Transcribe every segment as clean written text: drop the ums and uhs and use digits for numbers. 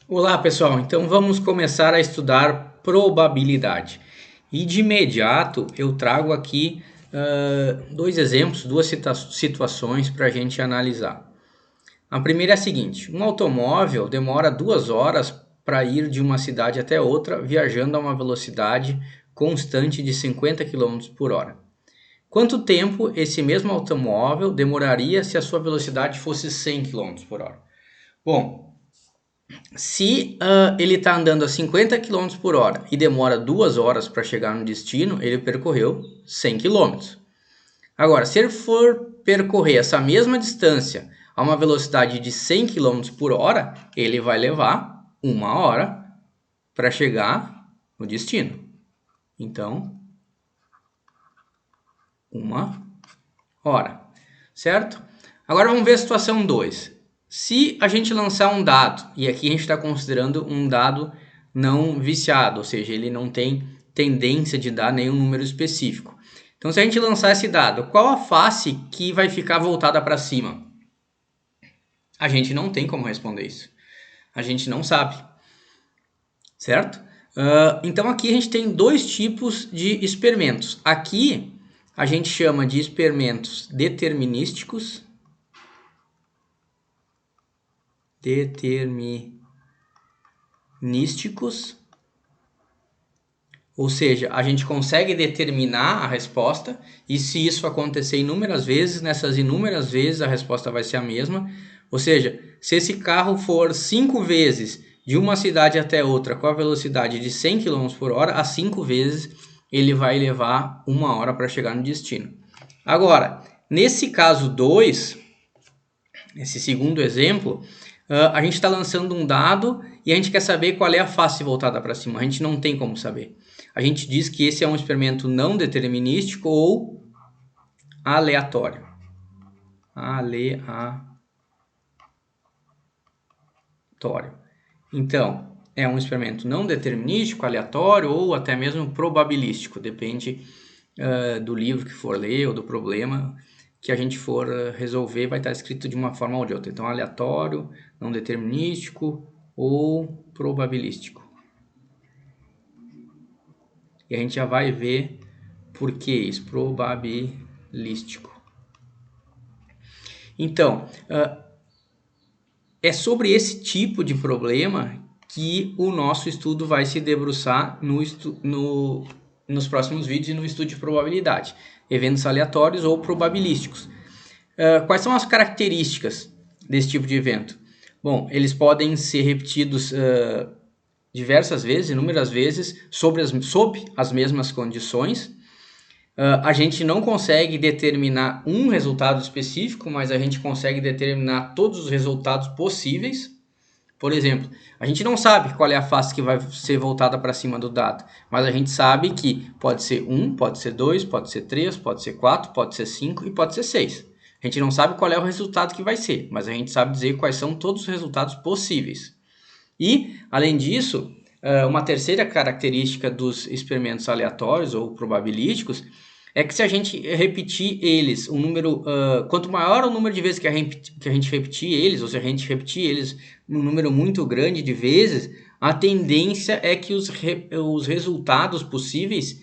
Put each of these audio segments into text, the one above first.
Olá pessoal, então vamos começar a estudar probabilidade. E de imediato eu trago aqui dois exemplos, duas situações para a gente analisar. A primeira é a seguinte: um automóvel demora 2 horas para ir de uma cidade até outra, viajando a uma velocidade constante de 50 km por hora. Quanto tempo esse mesmo automóvel demoraria se a sua velocidade fosse 100 km por hora? Bom, se ele está andando a 50 km por hora e demora 2 horas para chegar no destino, ele percorreu 100 km. Agora, se ele for percorrer essa mesma distância a uma velocidade de 100 km por hora, ele vai levar 1 hora para chegar no destino. Então, 1 hora, certo? Agora vamos ver a situação 2. Se a gente lançar um dado, e aqui a gente está considerando um dado não viciado, ou seja, ele não tem tendência de dar nenhum número específico. Então, se a gente lançar esse dado, qual a face que vai ficar voltada para cima? A gente não tem como responder isso. A gente não sabe, certo? Então, aqui a gente tem dois tipos de experimentos. Aqui a gente chama de experimentos determinísticos. Ou seja, a gente consegue determinar a resposta, e se isso acontecer inúmeras vezes, nessas inúmeras vezes a resposta vai ser a mesma. Ou seja, se esse carro for 5 vezes de uma cidade até outra com a velocidade de 100 km por hora, as 5 vezes ele vai levar 1 hora para chegar no destino. Agora, nesse caso 2, esse segundo exemplo, a gente está lançando um dado e a gente quer saber qual é a face voltada para cima. A gente não tem como saber. A gente diz que esse é um experimento não determinístico ou aleatório. Então, é um experimento não determinístico, aleatório ou até mesmo probabilístico. Depende do livro que for ler ou do problema que a gente for resolver, vai estar escrito de uma forma ou de outra. Então, aleatório, não determinístico ou probabilístico. E a gente já vai ver por que isso, probabilístico. Então, é sobre esse tipo de problema que o nosso estudo vai se debruçar nos próximos vídeos e no estudo de probabilidade. Eventos aleatórios ou probabilísticos. Quais são as características desse tipo de evento? Bom, eles podem ser repetidos diversas vezes, inúmeras vezes, sob as mesmas condições. A gente não consegue determinar um resultado específico, mas a gente consegue determinar todos os resultados possíveis. Por exemplo, a gente não sabe qual é a face que vai ser voltada para cima do dado, mas a gente sabe que pode ser 1, pode ser 2, pode ser 3, pode ser 4, pode ser 5 e pode ser 6. A gente não sabe qual é o resultado que vai ser, mas a gente sabe dizer quais são todos os resultados possíveis. E, além disso, uma terceira característica dos experimentos aleatórios ou probabilísticos é que se a gente repetir eles, quanto maior o número de vezes que a gente repetir eles, ou se a gente repetir eles um número muito grande de vezes, a tendência é que os resultados possíveis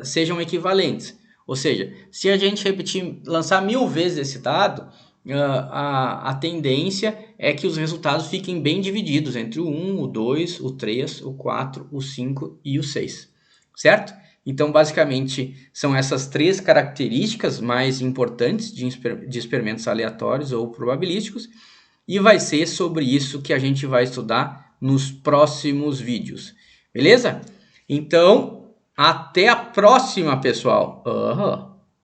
sejam equivalentes. Ou seja, se a gente lançar 1000 vezes esse dado, a tendência é que os resultados fiquem bem divididos entre o 1, o 2, o 3, o 4, o 5 e o 6, certo? Então, basicamente, são essas três características mais importantes de experimentos aleatórios ou probabilísticos, e vai ser sobre isso que a gente vai estudar nos próximos vídeos, beleza? Então, até a próxima, pessoal!